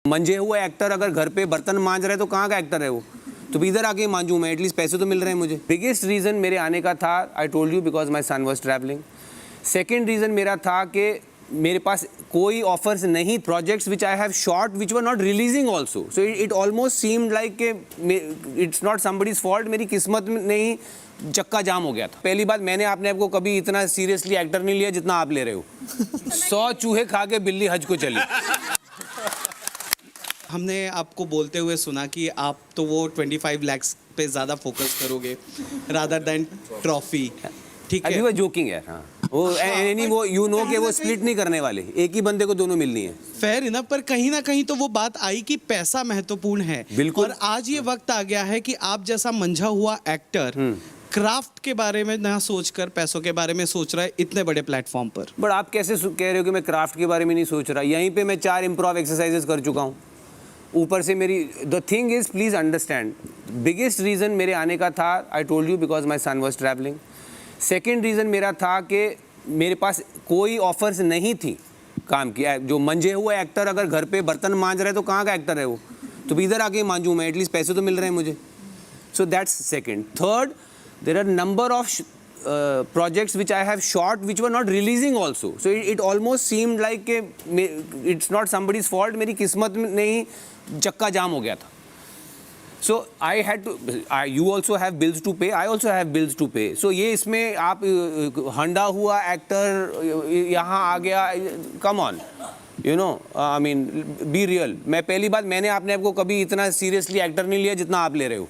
मंजे हुआ एक्टर अगर घर पे बर्तन मांज रहा है तो कहाँ का एक्टर है वो? तो इधर आके मांजूं मैं, एटलीस्ट पैसे तो मिल रहे हैं मुझे। बिगेस्ट रीज़न मेरे आने का था, I told you, because my son was travelling. Second reason मेरा था कि मेरे पास कोई ऑफर्स नहीं, projects which I have shot which were not releasing also, so it almost seemed like के इट्स नॉट समबडीज फॉल्ट, मेरी किस्मत में नहीं, चक्का जाम हो गया था। पहली बात, मैंने अपने आप को कभी इतना सीरियसली एक्टर नहीं लिया जितना आप ले रहे हो। 100 चूहे खा के बिल्ली हज को चली। हमने आपको बोलते हुए सुना कि आप तो वो 25 lakhs पे ज़्यादा फोकस करोगे रादर देन ट्रॉफी, ठीक है? अभी वो जोकिंग है, हाँ वो एनी वो यू नो कि वो स्प्लिट नहीं करने वाले, एक ही बंदे को दोनों मिलनी है। फेयर इनफ, पर कहीं ना कहीं तो वो बात आई कि पैसा महत्वपूर्ण है। बिल्कुल। और आज ये वक्त आ गया है कि आप जैसा मंझा हुआ एक्टर क्राफ्ट के बारे में ना सोचकर पैसों के बारे में सोच रहा है इतने बड़े प्लेटफॉर्म पर। बट आप कैसे कह रहे हो कि मैं क्राफ्ट के बारे में नहीं सोच रहा? यहीं पे मैं 4 इम्प्रोव एक्सरसाइजेस कर चुका हूँ। ऊपर से मेरी the thing is, please understand, biggest reason मेरे आने का था, I told you, because my son was travelling. Second reason मेरा था कि मेरे पास कोई ऑफर्स नहीं थी काम की। जो मंजे हुआ एक्टर अगर घर पे बर्तन मांज रहा है तो कहाँ का एक्टर है वो? तो इधर आके मांजूं मैं, एटलीस्ट पैसे तो मिल रहे हैं मुझे। So that's second. Third, there are number of projects which I have shot which were not releasing also, so it almost seemed like it's not somebody's fault, मेरी किस्मत में नहीं, चक्का जाम हो गया था। So I had to, you also have bills to pay, I also have bills to pay, so ये इसमें आप हंडा हुआ एक्टर यहाँ आ गया, come on, you know, I mean be real। मैं पहली बात, मैंने अपने आप को कभी इतना सीरियसली एक्टर नहीं लिया जितना आप ले रहे हो।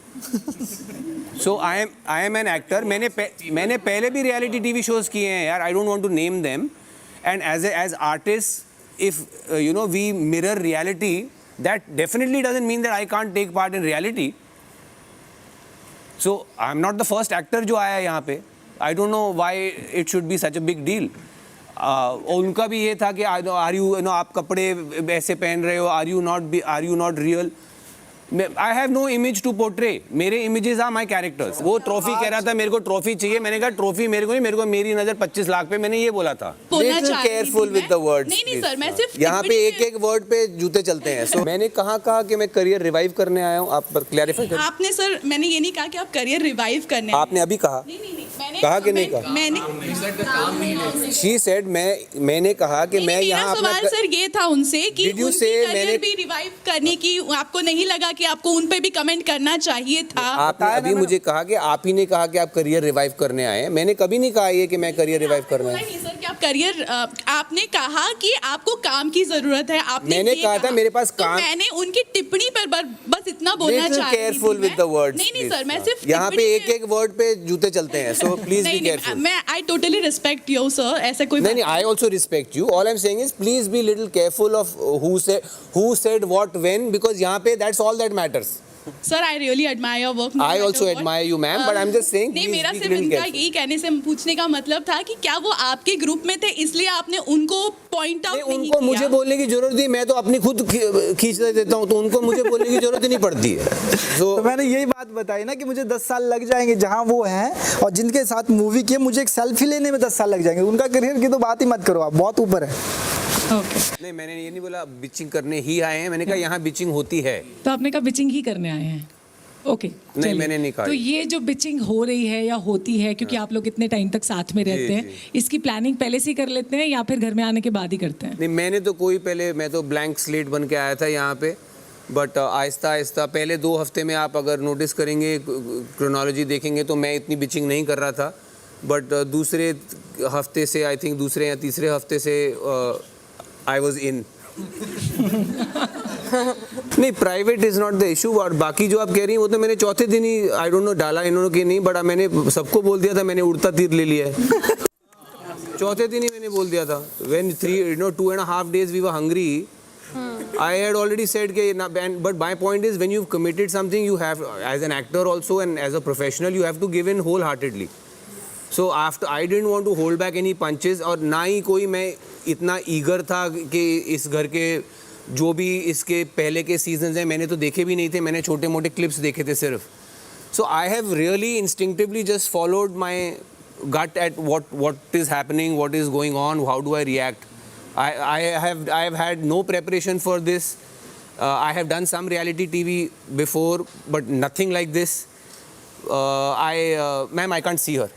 So I am an actor. मैंने पहले भी रियलिटी टीवी शोज़ किए हैं यार, I don't want to name them, and as artist if you know we mirror reality, that definitely doesn't mean that I can't take part in reality. So I am not the first actor जो आया है यहाँ पे, I don't know why it should be such a big deal. उनका भी ये था कि आर यू नो आप कपड़े ऐसे पहन रहे हो, are you not real? I have no image to portray, मेरे images are my characters। वो ट्रॉफी कह रहा था मेरे को ट्रॉफी चाहिए, मैंने कहा ट्रॉफी मेरे को नहीं, मेरे को मेरी नज़र 25 लाख पे, मैंने ये बोला था। Careful with the words. नहीं सर, मैं सिर्फ यहाँ पे एक वर्ड पे जूते चलते हैं। So, मैंने कहा कि मैं करियर रिवाइव करने आया हूँ, आप पर क्लैरिफाई करें। आपने सर, मैंने ये नहीं कहा कि आप करियर रिवाइव करने, आपने अभी कहा, मैंने कहा कि नहीं कहा? She said, मैंने कहा कि मैं यहाँ अपना सवाल सर ये था उनसे कि Did you उनकी say करियर भी रिवाइव करने की आपको नहीं लगा कि आपको उन पे भी कमेंट करना चाहिए था? आपने अभी मुझे कहा कि आप ही ने कहा कि आप करियर रिवाइव करने आए हैं, मैंने कभी नहीं कहा ये कि मैं करियर रिवाइव करना है। नहीं सर, कि आप करियर, आपने कहा कि आपको काम की जरूरत है, आपने मैंने कहा था मेरे पास काम, तो मैंने उनकी टिप्पणी पर बस इतना बोलना चाहती थी। Careful with the words. नहीं सर, मैं सिर्फ यहाँ पे एक वर्ड पे जूते चलते हैं, सो प्लीज बी केयरफुल। मैं I totally respect you sir, ऐसा कोई नहीं, I also respect you. All I am saying is please be little careful of who said what when, because यहाँ पे that's all that matters। Sir, I really admire your work. I also admire you, ma'am, but I'm just saying. नहीं, मेरा सिर्फ इनका यही कहने से पूछने का मतलब था कि क्या वो आपके ग्रुप में थे इसलिए आपने उनको पॉइंट आउट नहीं उनको किया? मुझे बोलने की जरूरत नहीं, मैं तो अपनी खुद खींच देता हूँ, तो उनको मुझे बोलने की जरूरत ही नहीं पड़ती है। तो मैंने यही बात बताई ना कि मुझे 10 साल लग जाएंगे जहाँ वो हैं और जिनके साथ मूवी की, मुझे एक सेल्फी लेने में 10 साल लग जाएंगे। उनका करियर की तो बात ही मत करो, आप बहुत ऊपर है। नहीं, मैंने ये नहीं बोला बिचिंग करने ही आए हैं, मैंने कहा यहाँ बिचिंग होती है। तो आपने कहा बिचिंग ही करने आए हैं? ओके, नहीं, मैंने नहीं कहा। तो ये जो बिचिंग हो रही है या होती है, क्योंकि आप लोग इतने टाइम तक साथ में रहते हैं, इसकी प्लानिंग पहले से ही कर लेते हैं या फिर घर में आने के बाद ही करते हैं? नहीं, मैंने तो मैं तो ब्लैंक स्लेट बन के आया था यहाँ पे, बट आहिस्ता आहिस्ता पहले 2 हफ्ते में आप अगर नोटिस करेंगे, क्रोनोलॉजी देखेंगे तो मैं इतनी बिचिंग नहीं कर रहा था, बट दूसरे हफ्ते से, आई थिंक दूसरे या तीसरे हफ्ते से आई वॉज इन। नहीं, private is not the issue. और बाकी जो आप कह रही हैं वो तो मैंने चौथे दिन ही, आई डोंट नो डाला इन्होंने कि नहीं, बट मैंने सबको बोल दिया था, मैंने उड़ता तीर ले लिया है। चौथे दिन ही मैंने बोल दिया था। When 2.5 days we were hungry, I had already said कि, but my point is when you've committed something, you have, as an actor also and as a professional, you have to give in wholeheartedly. So after, I didn't want to hold back any punches, और ना ही कोई मैं इतना eager था कि इस घर के जो भी इसके पहले के सीजन्स हैं मैंने तो देखे भी नहीं थे, मैंने छोटे मोटे क्लिप्स देखे थे सिर्फ। So I have really instinctively just followed my gut at what is happening, what is going on, how do I react. I have had no preparation for this. I have done some reality TV before, but nothing like this. Ma'am, I can't see her.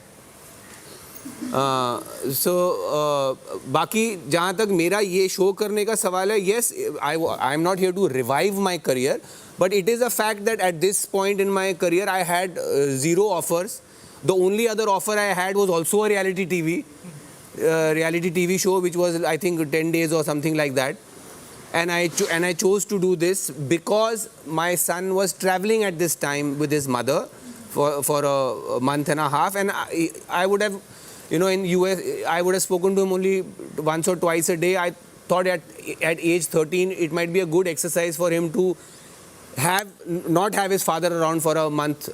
बाकी जहाँ तक मेरा ये show करने का सवाल है, yes, I am not here to revive my career, but it is a fact that at this point in my career I had 0 offers. The only other offer I had was also a reality TV show, which was I think 10 days or something like that. And I chose to do this because my son was traveling at this time with his mother for a month and a half, and I would have, you know, in US I would have spoken to him only once or twice a day. I thought at age 13 it might be a good exercise for him to not have his father around for a month,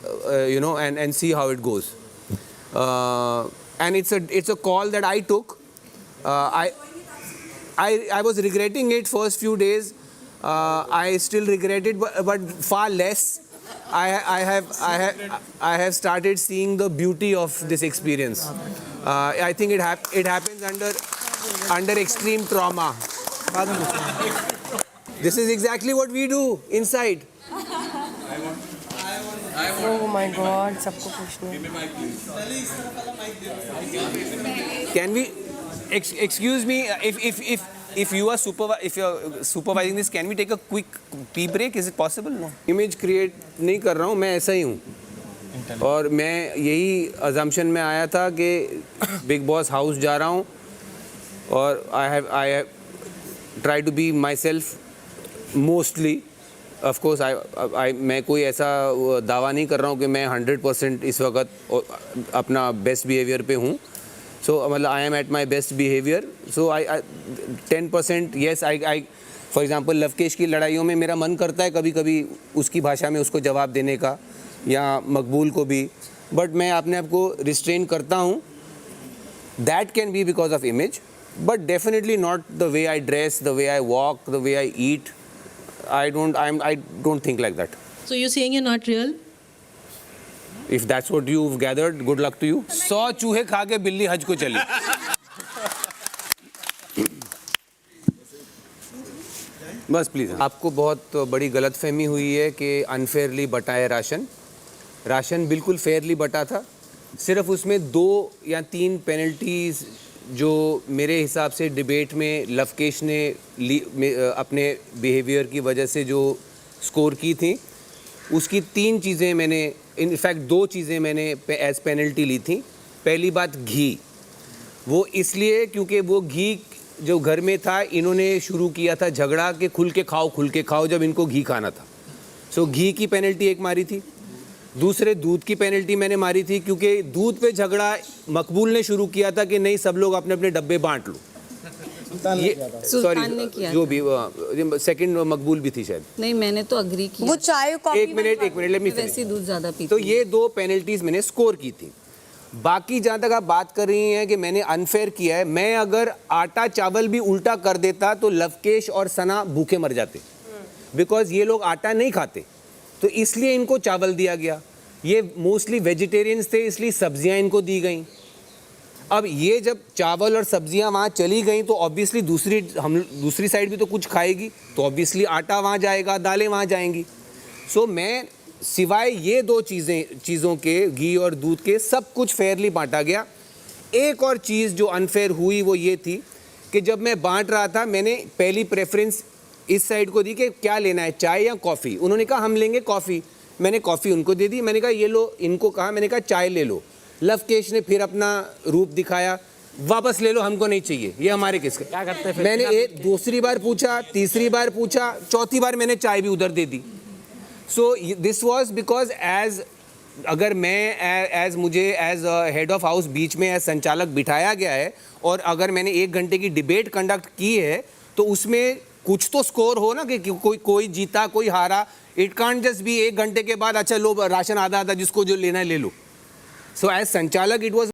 you know, and see how it goes. And it's a call that I took. I was regretting it first few days. I still regret it, but far less. I have started seeing the beauty of this experience. I think it happens under extreme trauma. This is exactly what we do inside. Oh my God, सबको पूछना है. Can we excuse me, if you are supervising this, can we take a quick pee break? Is it possible? No. Image create नहीं कर रहा हूँ, मैं ऐसा ही हूँ. और मैं यही assumption में आया था कि Big Boss House जा रहा हूँ और I have tried to be myself mostly. Of course, मैं कोई ऐसा दावा नहीं कर रहा हूँ कि मैं 100% इस वक्त अपना बेस्ट बिहेवियर पे हूँ. So मतलब I am at my best behavior. So I 10% yes, I for example Lavkesh की लड़ाइयों में मेरा मन करता है कभी कभी उसकी भाषा में उसको जवाब देने का, या मकबूल को भी, बट मैं अपने आप को रिस्ट्रेन करता हूँ. That can be because of image, but definitely not the way I dress, the way I walk, the way I eat. I don't think like that. So you're saying you're not real? If that's what you've gathered, good luck to you. 100 चूहे खा के बिल्ली हज को चली. बस please. आपको बहुत बड़ी गलतफहमी हुई है कि अनफेयरली बटा है राशन बिल्कुल फेयरली बटा था. सिर्फ उसमें 2 या 3 पेनल्टीज़ जो मेरे हिसाब से डिबेट में लवकेश ने अपने बिहेवियर की वजह से जो स्कोर की थी, उसकी 3 चीज़ें मैंने, इनफैक्ट 2 चीज़ें मैंने एज पेनल्टी ली थी. पहली बात घी, वो इसलिए क्योंकि वो घी जो घर में था इन्होंने शुरू किया था झगड़ा कि खुल के खाओ जब इनको घी खाना था. सो घी की पेनल्टी एक मारी थी. दूसरे दूध की पेनल्टी मैंने मारी थी क्योंकि दूध पे झगड़ा मकबूल ने शुरू किया था कि नहीं सब लोग अपने अपने डब्बे बांट लो. ये सॉरी जो भी सेकंड मकबूल भी थी शायद. नहीं, मैंने तो अग्री किया. वो चाय कॉफी एक मिनट लेट मी वैसे दूध ज़्यादा पीती. तो ये 2 पेनल्टीज मैंने स्कोर की थी. बाकी जहाँ तक आप बात कर रही हैं कि मैंने अनफेयर किया है, मैं अगर आटा चावल भी उल्टा कर देता तो लवकेश और सना भूखे मर जाते, बिकॉज ये लोग आटा नहीं खाते तो इसलिए इनको चावल दिया गया. ये मोस्टली वेजिटेरियंस थे इसलिए सब्जियां इनको दी गई. अब ये जब चावल और सब्जियां वहाँ चली गई तो ऑब्वियसली दूसरी साइड भी तो कुछ खाएगी, तो ऑब्वियसली आटा वहाँ जाएगा, दालें वहाँ जाएंगी. सो मैं सिवाय ये 2 चीज़ों के, घी और दूध के, सब कुछ फेयरली बांटा गया. एक और चीज़ जो अनफेयर हुई वो ये थी कि जब मैं बांट रहा था मैंने पहली प्रेफरेंस इस साइड को दी कि क्या लेना है, चाय या कॉफ़ी. उन्होंने कहा हम लेंगे कॉफ़ी. मैंने कॉफ़ी उनको दे दी. मैंने कहा ये लो, इनको कहा, मैंने कहा चाय ले लो. लवकेश ने फिर अपना रूप दिखाया, वापस ले लो, हमको नहीं चाहिए, ये हमारे किसका. क्या करते हैं? मैंने दूसरी बार पूछा, तीसरी बार पूछा, चौथी बार मैंने चाय भी उधर दे दी. सो दिस वॉज बिकॉज अगर मैं मुझे एज हेड ऑफ हाउस बीच में एज संचालक बिठाया गया है और अगर मैंने 1 घंटे की डिबेट कंडक्ट की है तो उसमें कुछ तो स्कोर हो ना, कि कोई जीता कोई हारा. इट कांट जस्ट बी 1 घंटे के बाद अच्छा लो राशन आधा जिसको जो लेना है ले लो. सो एज संचालक इट वॉज